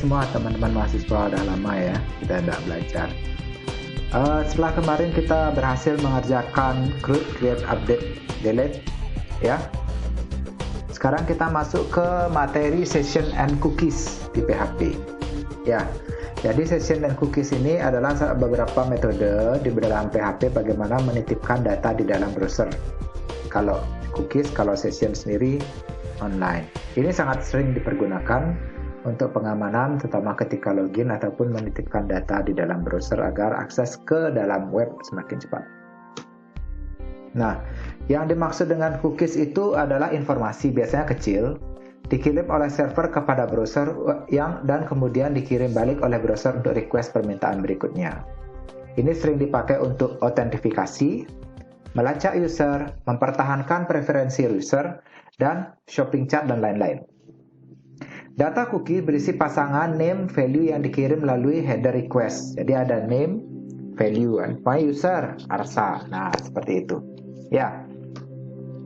semua teman-teman mahasiswa, udah lama ya kita tidak belajar. Setelah kemarin kita berhasil mengerjakan create, update, delete ya. Sekarang kita masuk ke materi session and cookies di PHP ya. Jadi session and cookies ini adalah beberapa metode di dalam PHP bagaimana menitipkan data di dalam browser. Kalau cookies, kalau session sendiri online. Ini sangat sering dipergunakan untuk pengamanan, terutama ketika login ataupun menitipkan data di dalam browser agar akses ke dalam web semakin cepat. Nah, yang dimaksud dengan cookies itu adalah informasi biasanya kecil, dikirim oleh server kepada browser dan kemudian dikirim balik oleh browser untuk request permintaan berikutnya. Ini sering dipakai untuk autentifikasi, melacak user, mempertahankan preferensi user, dan shopping cart dan lain-lain. Data cookie berisi pasangan name, value yang dikirim melalui header request. Jadi ada name, value, my user, Arsa. Nah, seperti itu. Ya.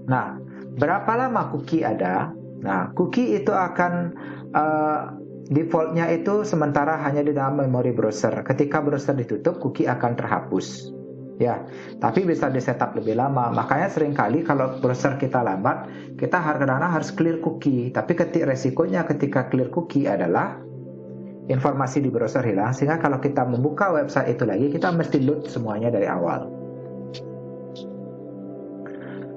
Nah, berapa lama cookie ada? Nah, cookie itu akan defaultnya itu sementara hanya di dalam memori browser. Ketika browser ditutup, cookie akan terhapus. Ya, tapi bisa di-setup lebih lama. Makanya seringkali kalau browser kita lambat, kita kadang-kadang harus clear cookie. Tapi resikonya ketika clear cookie adalah informasi di browser hilang, sehingga kalau kita membuka website itu lagi, kita mesti load semuanya dari awal.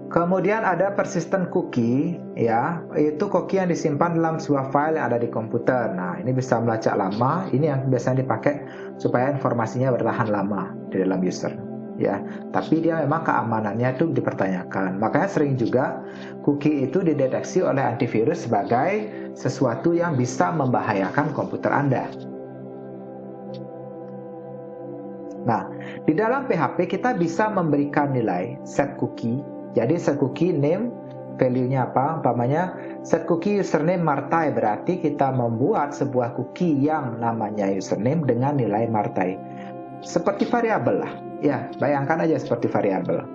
Kemudian ada persistent cookie, ya, itu cookie yang disimpan dalam sebuah file yang ada di komputer. Nah, ini bisa melacak lama. Ini yang biasanya dipakai supaya informasinya bertahan lama di dalam user. Ya, tapi dia memang keamanannya itu dipertanyakan. Makanya sering juga cookie itu dideteksi oleh antivirus sebagai sesuatu yang bisa membahayakan komputer Anda. Nah, di dalam PHP kita bisa memberikan nilai set cookie. Jadi set cookie name, value-nya apa? Umpamanya set cookie username Martai, berarti kita membuat sebuah cookie yang namanya username dengan nilai Martai. Seperti variabel lah. Ya, bayangkan aja seperti variabel.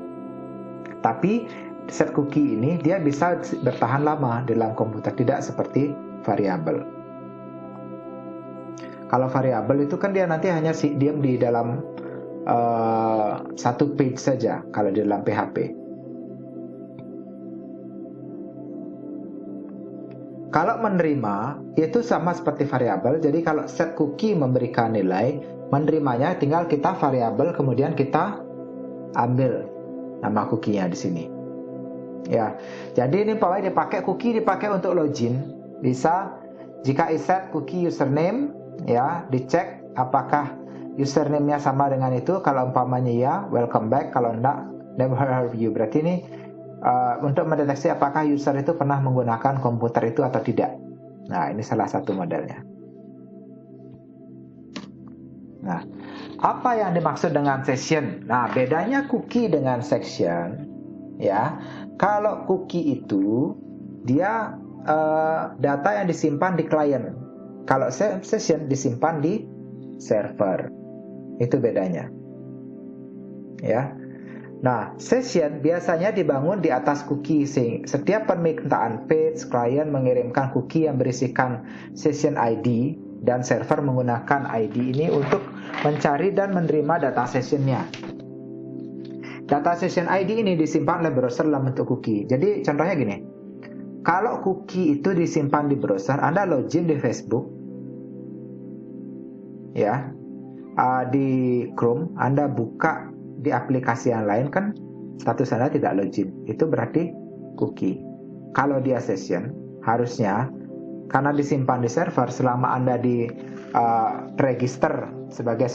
Tapi set cookie ini dia bisa bertahan lama di dalam komputer, tidak seperti variabel. Kalau variabel itu kan dia nanti hanya diam di dalam satu page saja kalau di dalam PHP. Kalau menerima itu sama seperti variabel. Jadi kalau set cookie memberikan nilai, menerimanya tinggal kita variabel kemudian kita ambil nama cookie-nya di sini. Ya. Jadi ini pokoknya dipakai untuk login. Bisa jika set cookie username ya, dicek apakah username-nya sama dengan itu. Kalau umpamanya ya, welcome back. Kalau enggak, never heard of you. Berarti ini untuk mendeteksi apakah user itu pernah menggunakan komputer itu atau tidak. Nah, ini salah satu modelnya. Nah, apa yang dimaksud dengan session? Nah, bedanya cookie dengan section, ya. Kalau cookie itu dia data yang disimpan di klien. Kalau session disimpan di server. Itu bedanya. Ya. Nah, session biasanya dibangun di atas cookie. Setiap permintaan page, klien mengirimkan cookie yang berisikan session ID dan server menggunakan ID ini untuk mencari dan menerima data sessionnya. Data session ID ini disimpan oleh browser dalam bentuk cookie. Jadi contohnya gini, kalau cookie itu disimpan di browser, Anda login di Facebook, ya, di Chrome, Anda buka di aplikasi yang lain kan status Anda tidak login. Itu berarti cookie. Kalau dia session, harusnya karena disimpan di server, selama Anda di register sebagai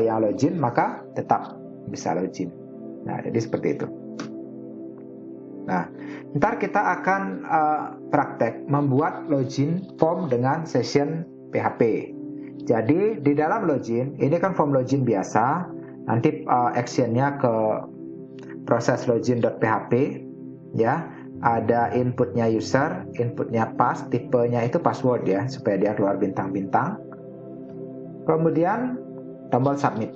yang login, maka tetap bisa login. Nah, jadi seperti itu. Nah, ntar kita akan praktek membuat login form dengan session PHP. Jadi di dalam login, ini kan form login biasa. Nanti actionnya ke proses login.php, ya. Ada inputnya user, inputnya pass, tipenya itu password ya, supaya dia keluar bintang-bintang. Kemudian tombol submit.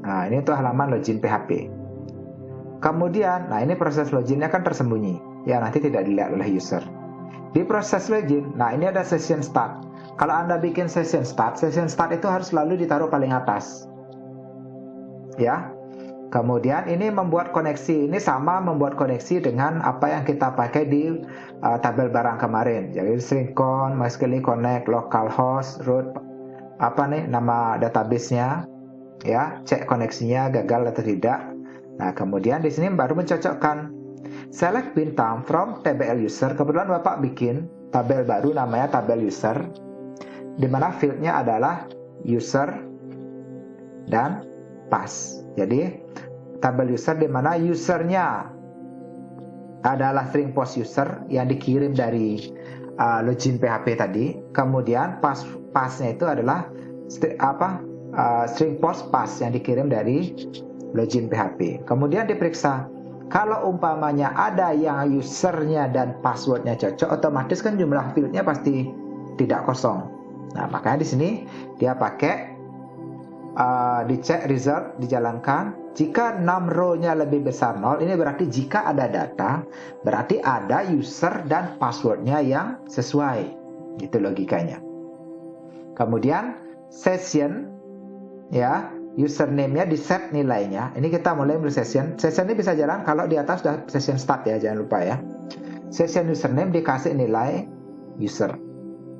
Nah, ini untuk halaman login PHP. Kemudian, nah ini proses loginnya kan tersembunyi, ya nanti tidak dilihat oleh user. Di proses login, nah ini ada session start. Kalau Anda bikin session start itu harus selalu ditaruh paling atas. Ya. Kemudian ini membuat koneksi, ini sama membuat koneksi dengan apa yang kita pakai di tabel barang kemarin. Jadi syncron, MySQL connect, localhost, root, nama database-nya, ya, cek koneksinya gagal atau tidak. Nah, kemudian di sini baru mencocokkan select bintang from tbl user. Kebetulan Bapak bikin tabel baru namanya tabel user, di mana field-nya adalah user dan pass. Jadi tabel user di mana usernya adalah string post user yang dikirim dari login PHP tadi. Kemudian passnya itu adalah string post pass yang dikirim dari login PHP. Kemudian diperiksa. Kalau umpamanya ada yang usernya dan passwordnya cocok, otomatis kan jumlah fieldnya pasti tidak kosong. Nah, makanya di sini dia pakai dicek result, dijalankan. Jika 6 row-nya lebih besar 0, ini berarti jika ada data, berarti ada user dan password-nya yang sesuai. Gitu logikanya. Kemudian session, ya, username-nya di set nilainya. Ini kita mulai bersession. Session ini bisa jalan kalau di atas sudah session start ya, jangan lupa ya. Session username dikasih nilai user.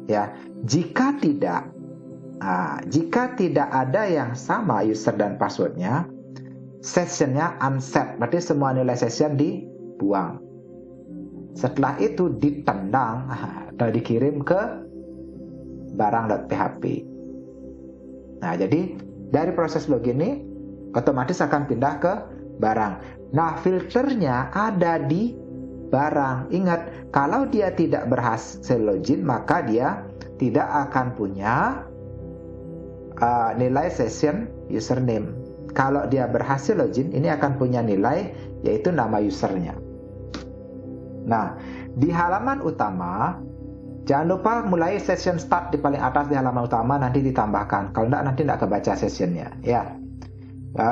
Ya, jika tidak ada yang sama user dan passwordnya, sessionnya unset, berarti semua nilai session dibuang. Setelah itu ditendang dan dikirim ke barang.php. Nah, jadi dari proses login ini otomatis akan pindah ke barang. Nah, filternya ada di barang. Ingat, kalau dia tidak berhasil login, maka dia tidak akan punya nilai session username. Kalau dia berhasil login, ini akan punya nilai, yaitu nama usernya. Nah, di halaman utama, jangan lupa mulai session start di paling atas di halaman utama, nanti ditambahkan. Kalau enggak, nanti enggak kebaca sessionnya. Ya.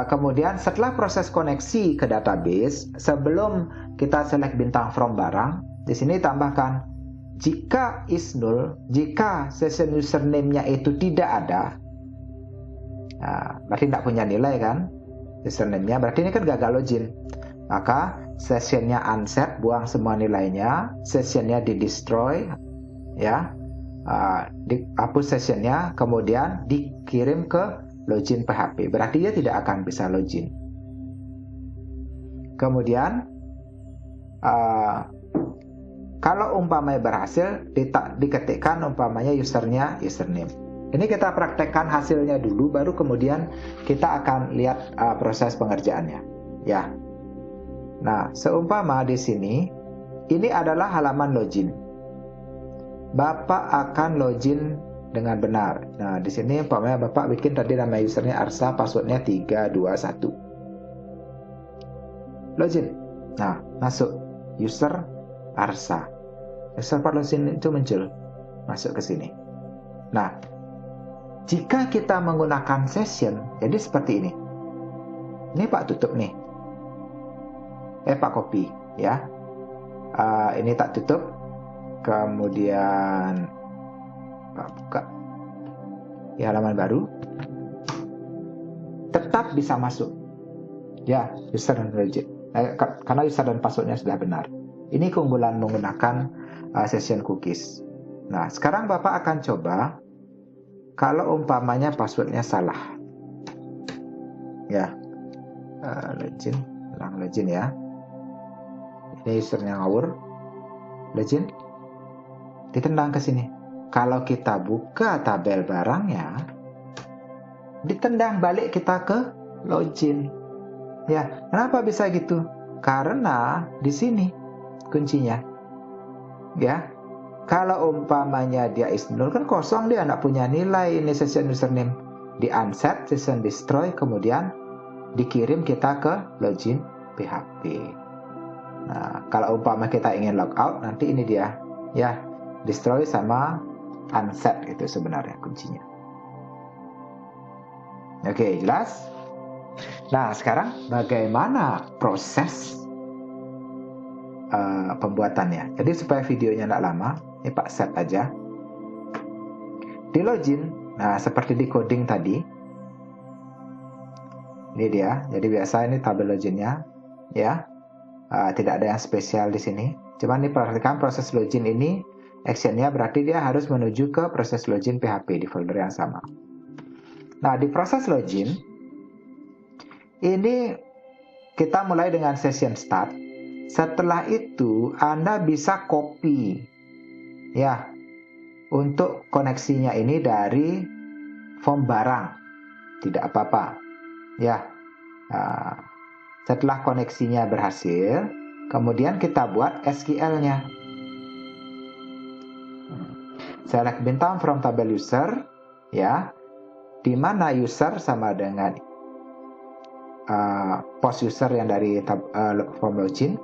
Kemudian setelah proses koneksi ke database, sebelum kita select bintang from barang, di sini tambahkan, jika is null, jika session username-nya itu tidak ada, berarti tidak punya nilai kan username-nya, berarti ini kan gagal login. Maka sessionnya unset, buang semua nilainya, sessionnya di destroy, ya, dihapus sessionnya, kemudian dikirim ke login PHP, berarti dia tidak akan bisa login. Kemudian kalau umpamanya berhasil, diketikkan umpamanya usernya username. Ini kita praktekkan hasilnya dulu, baru kemudian kita akan lihat proses pengerjaannya. Ya. Nah, seumpama di sini, ini adalah halaman login. Bapak akan login dengan benar. Nah, di sini umpamanya Bapak bikin tadi nama usernya Arsa, passwordnya 321. Login. Nah, masuk user Arsa. User login itu muncul, masuk ke sini. Nah, jika kita menggunakan session, jadi seperti ini. Ini Pak tutup nih. Pak copy, ya. Ini tak tutup. Kemudian Pak buka di halaman baru. Tetap bisa masuk. Ya, user dan login. Karena user dan passwordnya sudah benar. Ini keunggulan menggunakan session cookies. Nah, sekarang Bapak akan coba kalau umpamanya passwordnya salah. Ya, login, ulang login ya. Ini usernya ngawur. Login, ditendang ke sini. Kalau kita buka tabel barangnya, ditendang balik kita ke login. Ya, kenapa bisa gitu? Karena di sini kuncinya. Ya, kalau umpamanya dia is null, kan kosong, dia nggak punya nilai. Ini session username di unset, session destroy, kemudian dikirim kita ke login PHP. Nah, kalau umpama kita ingin logout, nanti ini dia, ya, destroy sama unset itu sebenarnya kuncinya. Oke, jelas? Nah, sekarang bagaimana proses pembuatannya? Jadi supaya videonya tidak lama, ini Pak set aja. di login. Nah, seperti di coding tadi. Ini dia. Jadi biasa ini tabel loginnya, ya. Tidak ada yang spesial di sini. Cuman ini perhatikan proses login ini actionnya berarti dia harus menuju ke proses login PHP di folder yang sama. Nah, di proses login ini kita mulai dengan session start. Setelah itu Anda bisa copy, ya, untuk koneksinya ini dari form barang. Tidak apa-apa, ya. Setelah koneksinya berhasil, kemudian kita buat SQL-nya. Select bintang from tabel user, ya, di mana user sama dengan post user yang dari form login,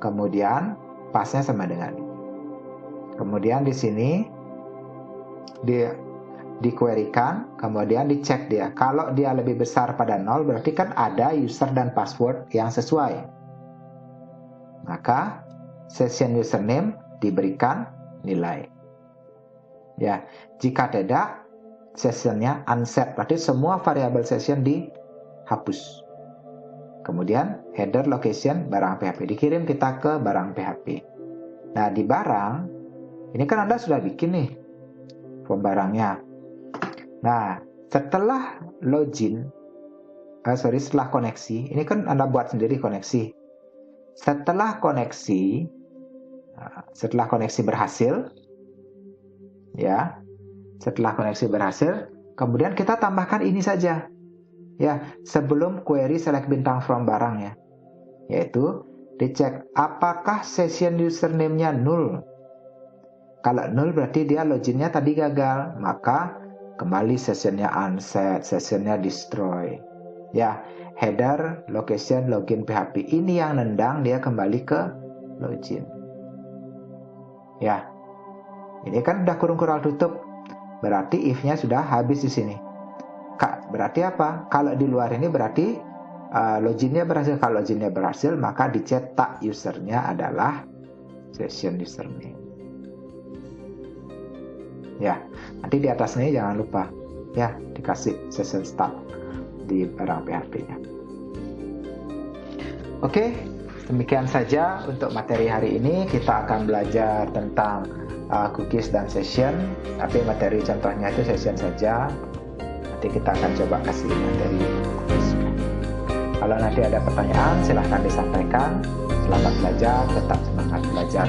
kemudian pasnya sama dengan ini. Kemudian di sini di-querykan, kemudian dicek dia. Kalau dia lebih besar pada 0, berarti kan ada user dan password yang sesuai. Maka session username diberikan nilai. Ya, jika tidak, sessionnya unset, berarti semua variabel session dihapus. Kemudian header location barang PHP dikirim kita ke barang PHP. Nah, di barang ini kan Anda sudah bikin nih form barangnya. Nah, setelah login, setelah koneksi, ini kan Anda buat sendiri koneksi. Setelah koneksi berhasil, ya, setelah koneksi berhasil, kemudian kita tambahkan ini saja. Ya, sebelum query select bintang from barang, ya, yaitu dicek apakah session username-nya 0. Kalau 0 berarti dia loginnya tadi gagal, maka kembali sessionnya unset, sessionnya destroy. Ya, header location login PHP ini yang nendang dia kembali ke login. Ya, ini kan udah kurung kural tutup, berarti if-nya sudah habis di sini. Berarti apa? Kalau di luar ini berarti loginnya berhasil. Kalau loginnya berhasil, maka dicetak usernya adalah session username. Ya, nanti di atas ini jangan lupa, ya, dikasih session start di barang PHP-nya. Oke, demikian saja untuk materi hari ini. Kita akan belajar tentang cookies dan session, tapi materi contohnya itu session saja. Nanti kita akan coba kasih materi cookies. Kalau nanti ada pertanyaan, silahkan disampaikan. Selamat belajar, tetap semangat belajar.